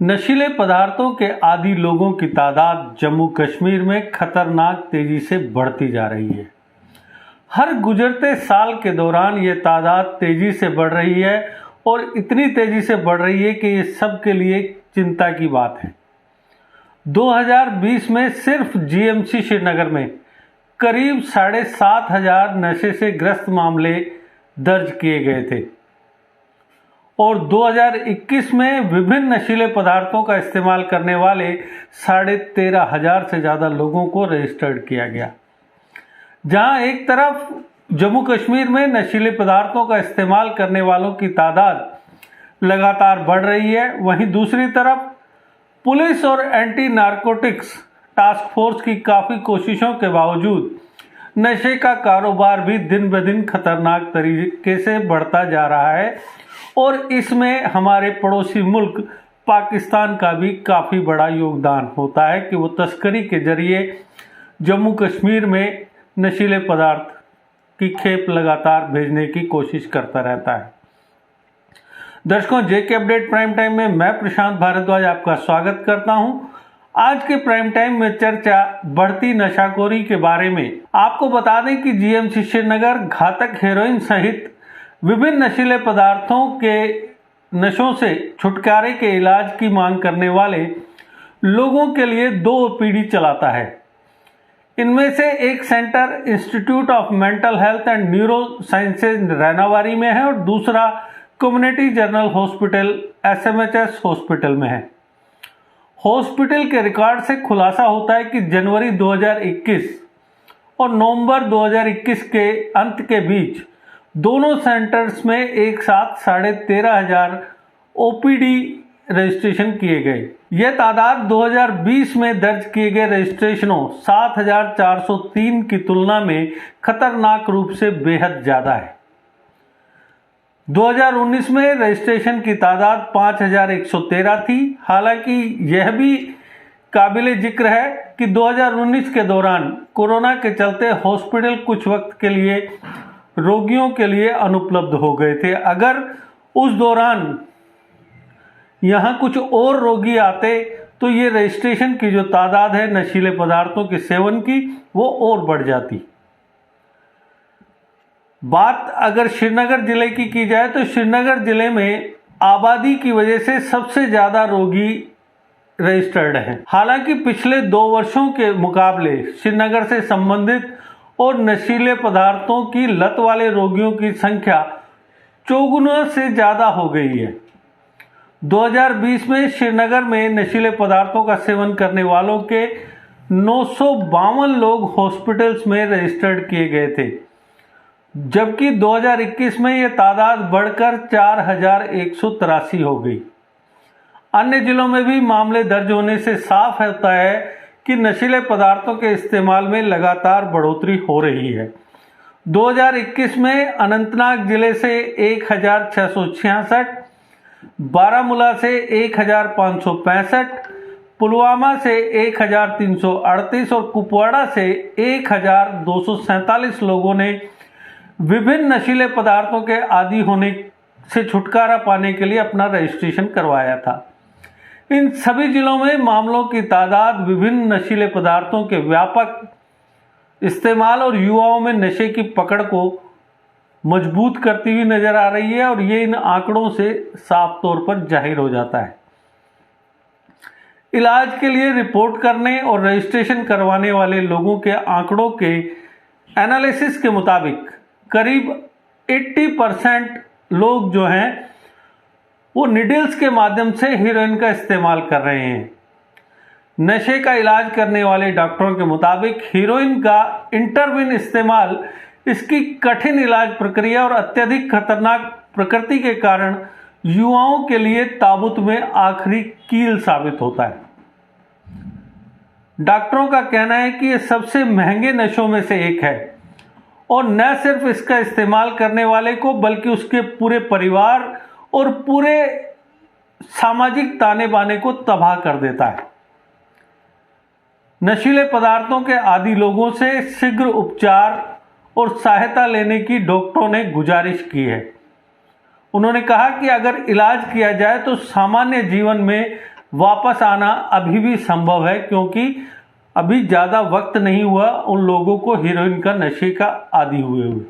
नशीले पदार्थों के आदी लोगों की तादाद जम्मू कश्मीर में खतरनाक तेजी से बढ़ती जा रही है। हर गुजरते साल के दौरान ये तादाद तेजी से बढ़ रही है और इतनी तेजी से बढ़ रही है कि ये सबके लिए चिंता की बात है। 2020 में सिर्फ जीएमसी श्रीनगर में करीब 7,500 नशे से ग्रस्त मामले दर्ज किए गए थे और 2021 में विभिन्न नशीले पदार्थों का इस्तेमाल करने वाले 13,500 से ज़्यादा लोगों को रजिस्टर्ड किया गया। जहां एक तरफ जम्मू कश्मीर में नशीले पदार्थों का इस्तेमाल करने वालों की तादाद लगातार बढ़ रही है, वहीं दूसरी तरफ पुलिस और एंटी नारकोटिक्स टास्क फोर्स की काफ़ी कोशिशों के बावजूद नशे का कारोबार भी दिन ब दिन खतरनाक तरीके से बढ़ता जा रहा है और इसमें हमारे पड़ोसी मुल्क पाकिस्तान का भी काफ़ी बड़ा योगदान होता है कि वो तस्करी के जरिए जम्मू कश्मीर में नशीले पदार्थ की खेप लगातार भेजने की कोशिश करता रहता है। दर्शकों, जेके अपडेट प्राइम टाइम में मैं प्रशांत भारद्वाज आपका स्वागत करता हूं। आज के प्राइम टाइम में चर्चा बढ़ती नशाखोरी के बारे में। आपको बता दें कि जीएमसी श्रीनगर घातक हेरोइन सहित विभिन्न नशीले पदार्थों के नशों से छुटकारे के इलाज की मांग करने वाले लोगों के लिए 2 ओपीडी चलाता है। इनमें से एक centre institute of mental health and neuro sciences Rainawari में है और दूसरा community general hospital SMHS hospital में है। हॉस्पिटल के रिकॉर्ड से खुलासा होता है कि जनवरी 2021 और नवंबर 2021 के अंत के बीच दोनों सेंटर्स में एक साथ 13,500 ओपीडी रजिस्ट्रेशन किए गए। यह तादाद 2020 में दर्ज किए गए रजिस्ट्रेशनों 7,403 की तुलना में खतरनाक रूप से बेहद ज़्यादा है। 2019 में रजिस्ट्रेशन की तादाद 5,113 थी। हालांकि यह भी काबिले जिक्र है कि 2019 के दौरान कोरोना के चलते हॉस्पिटल कुछ वक्त के लिए रोगियों के लिए अनुपलब्ध हो गए थे। अगर उस दौरान यहाँ कुछ और रोगी आते तो ये रजिस्ट्रेशन की जो तादाद है नशीले पदार्थों के सेवन की वो और बढ़ जाती। बात अगर श्रीनगर जिले की जाए तो श्रीनगर जिले में आबादी की वजह से सबसे ज़्यादा रोगी रजिस्टर्ड हैं। हालांकि पिछले 2 वर्षों के मुकाबले श्रीनगर से संबंधित और नशीले पदार्थों की लत वाले रोगियों की संख्या 4 गुना से ज़्यादा हो गई है। 2020 में श्रीनगर में नशीले पदार्थों का सेवन करने वालों के 952 लोग हॉस्पिटल्स में रजिस्टर्ड किए गए थे, जबकि 2021 में यह तादाद बढ़कर 4,183 हो गई। अन्य जिलों में भी मामले दर्ज होने से साफ होता है कि नशीले पदार्थों के इस्तेमाल में लगातार बढ़ोतरी हो रही है। 2021 में अनंतनाग जिले से 1,666, बारामूला से 1,565, पुलवामा से 1,338 और कुपवाड़ा से 1,247 लोगों ने विभिन्न नशीले पदार्थों के आदी होने से छुटकारा पाने के लिए अपना रजिस्ट्रेशन करवाया था। इन सभी जिलों में मामलों की तादाद विभिन्न नशीले पदार्थों के व्यापक इस्तेमाल और युवाओं में नशे की पकड़ को मजबूत करती हुई नजर आ रही है और ये इन आंकड़ों से साफ तौर पर जाहिर हो जाता है। इलाज के लिए रिपोर्ट करने और रजिस्ट्रेशन करवाने वाले लोगों के आंकड़ों के एनालिसिस के मुताबिक करीब 80% लोग जो हैं वो निडल्स के माध्यम से हेरोइन का इस्तेमाल कर रहे हैं। नशे का इलाज करने वाले डॉक्टरों के मुताबिक हेरोइन का इंटरवीन इस्तेमाल इसकी कठिन इलाज प्रक्रिया और अत्यधिक खतरनाक प्रकृति के कारण युवाओं के लिए ताबूत में आखिरी कील साबित होता है। डॉक्टरों का कहना है कि यह सबसे महंगे नशों में से एक है और न सिर्फ इसका इस्तेमाल करने वाले को बल्कि उसके पूरे परिवार और पूरे सामाजिक ताने बाने को तबाह कर देता है। नशीले पदार्थों के आदी लोगों से शीघ्र उपचार और सहायता लेने की डॉक्टरों ने गुजारिश की है। उन्होंने कहा कि अगर इलाज किया जाए तो सामान्य जीवन में वापस आना अभी भी संभव है, क्योंकि अभी ज़्यादा वक्त नहीं हुआ उन लोगों को हेरोइन का नशे का आदी हुए।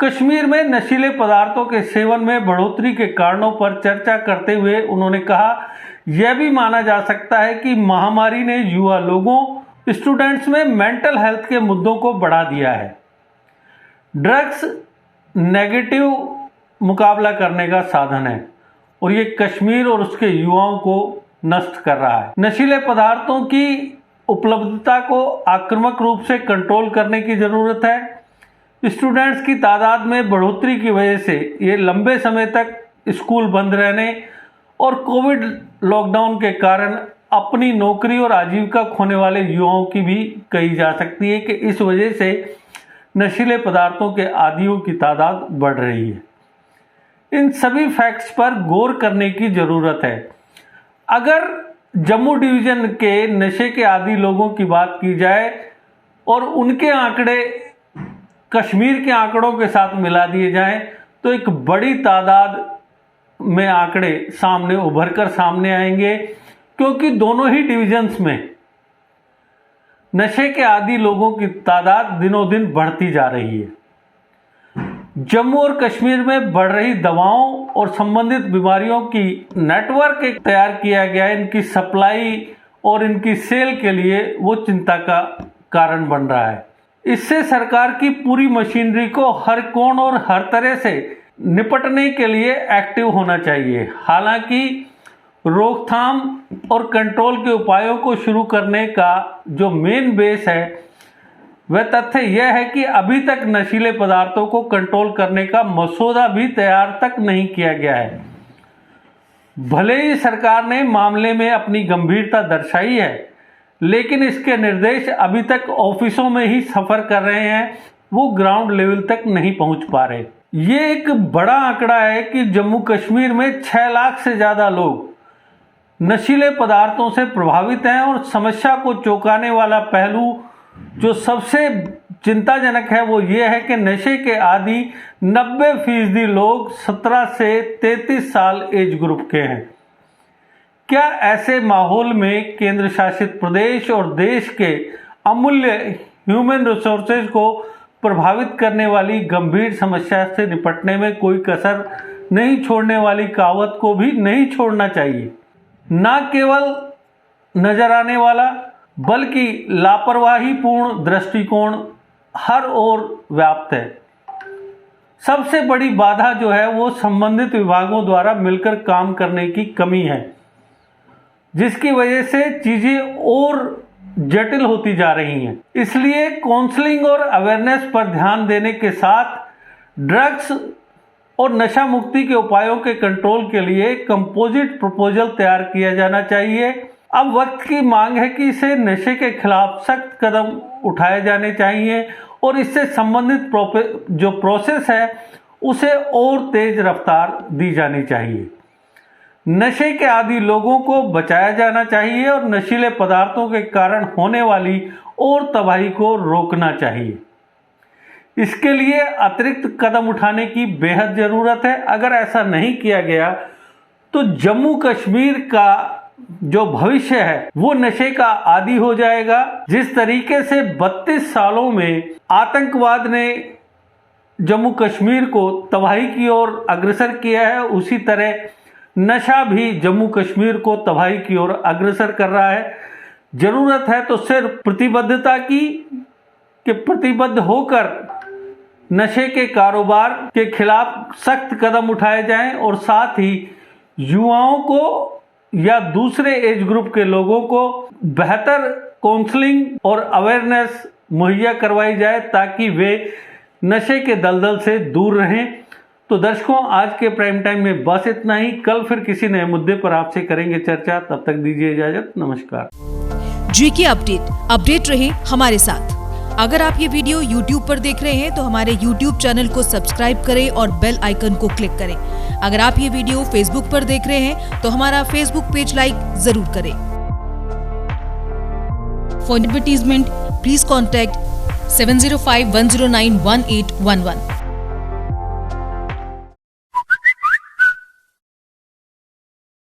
कश्मीर में नशीले पदार्थों के सेवन में बढ़ोतरी के कारणों पर चर्चा करते हुए उन्होंने कहा, यह भी माना जा सकता है कि महामारी ने युवा लोगों, स्टूडेंट्स में मेंटल हेल्थ के मुद्दों को बढ़ा दिया है। ड्रग्स नेगेटिव मुकाबला करने का साधन है और ये कश्मीर और उसके युवाओं को नष्ट कर रहा है। नशीले पदार्थों की उपलब्धता को आक्रामक रूप से कंट्रोल करने की जरूरत है। स्टूडेंट्स की तादाद में बढ़ोतरी की वजह से ये लंबे समय तक स्कूल बंद रहने और कोविड लॉकडाउन के कारण अपनी नौकरी और आजीविका खोने वाले युवाओं की भी कही जा सकती है कि इस वजह से नशीले पदार्थों के आदियों की तादाद बढ़ रही है। इन सभी फैक्ट्स पर गौर करने की ज़रूरत है। अगर जम्मू डिवीज़न के नशे के आदी लोगों की बात की जाए और उनके आंकड़े कश्मीर के आंकड़ों के साथ मिला दिए जाएं, तो एक बड़ी तादाद में आंकड़े सामने उभर कर सामने आएंगे, क्योंकि दोनों ही डिवीजन्स में नशे के आदी लोगों की तादाद दिनों दिन बढ़ती जा रही है। जम्मू और कश्मीर में बढ़ रही दवाओं और संबंधित बीमारियों की नेटवर्क एक तैयार किया गया है। इनकी सप्लाई और इनकी सेल के लिए वो चिंता का कारण बन रहा है। इससे सरकार की पूरी मशीनरी को हर कोण और हर तरह से निपटने के लिए एक्टिव होना चाहिए। हालांकि रोकथाम और कंट्रोल के उपायों को शुरू करने का जो मेन बेस है वह तथ्य यह है कि अभी तक नशीले पदार्थों को कंट्रोल करने का मसौदा भी तैयार तक नहीं किया गया है। भले ही सरकार ने मामले में अपनी गंभीरता दर्शाई है, लेकिन इसके निर्देश अभी तक ऑफिसों में ही सफर कर रहे हैं, वो ग्राउंड लेवल तक नहीं पहुंच पा रहे। ये एक बड़ा आंकड़ा है कि जम्मू कश्मीर में 6 लाख से ज़्यादा लोग नशीले पदार्थों से प्रभावित हैं और समस्या को चौंकाने वाला पहलू जो सबसे चिंताजनक है वो ये है कि नशे के आदी 90% लोग 17 से 33 साल एज ग्रुप के हैं। क्या ऐसे माहौल में केंद्र शासित प्रदेश और देश के अमूल्य ह्यूमन रिसोर्सेज को प्रभावित करने वाली गंभीर समस्या से निपटने में कोई कसर नहीं छोड़ने वाली कहावत को भी नहीं छोड़ना चाहिए। न केवल नजर आने वाला बल्कि लापरवाहीपूर्ण दृष्टिकोण हर ओर व्याप्त है। सबसे बड़ी बाधा जो है वो संबंधित विभागों द्वारा मिलकर काम करने की कमी है, जिसकी वजह से चीजें और जटिल होती जा रही हैं। इसलिए काउंसलिंग और अवेयरनेस पर ध्यान देने के साथ ड्रग्स और नशा मुक्ति के उपायों के कंट्रोल के लिए कंपोजिट प्रपोजल तैयार किया जाना चाहिए। अब वक्त की मांग है कि इसे नशे के खिलाफ सख्त कदम उठाए जाने चाहिए और इससे संबंधित जो प्रोसेस है उसे और तेज रफ्तार दी जानी चाहिए। नशे के आदी लोगों को बचाया जाना चाहिए और नशीले पदार्थों के कारण होने वाली और तबाही को रोकना चाहिए। इसके लिए अतिरिक्त कदम उठाने की बेहद ज़रूरत है। अगर ऐसा नहीं किया गया तो जम्मू कश्मीर का जो भविष्य है वो नशे का आदी हो जाएगा। जिस तरीके से 32 सालों में आतंकवाद ने जम्मू कश्मीर को तबाही की ओर अग्रसर किया है, उसी तरह नशा भी जम्मू कश्मीर को तबाही की ओर अग्रसर कर रहा है। जरूरत है तो सिर्फ प्रतिबद्धता की कि प्रतिबद्ध होकर नशे के कारोबार के खिलाफ सख्त कदम उठाए जाएं और साथ ही युवाओं को या दूसरे एज ग्रुप के लोगों को बेहतर काउंसलिंग और अवेयरनेस मुहैया करवाई जाए ताकि वे नशे के दलदल से दूर रहें। तो दर्शकों, आज के प्राइम टाइम में बस इतना ही। कल फिर किसी नए मुद्दे पर आपसे करेंगे चर्चा। तब तक दीजिए इजाजत। नमस्कार। जीके अपडेट रहे हमारे साथ। अगर आप ये वीडियो YouTube पर देख रहे हैं तो हमारे YouTube चैनल को सब्सक्राइब करें और बेल आइकन को क्लिक करें। अगर आप ये वीडियो Facebook पर देख रहे हैं तो हमारा Facebook पेज लाइक जरूर करें। For advertisement please contact 7051091811।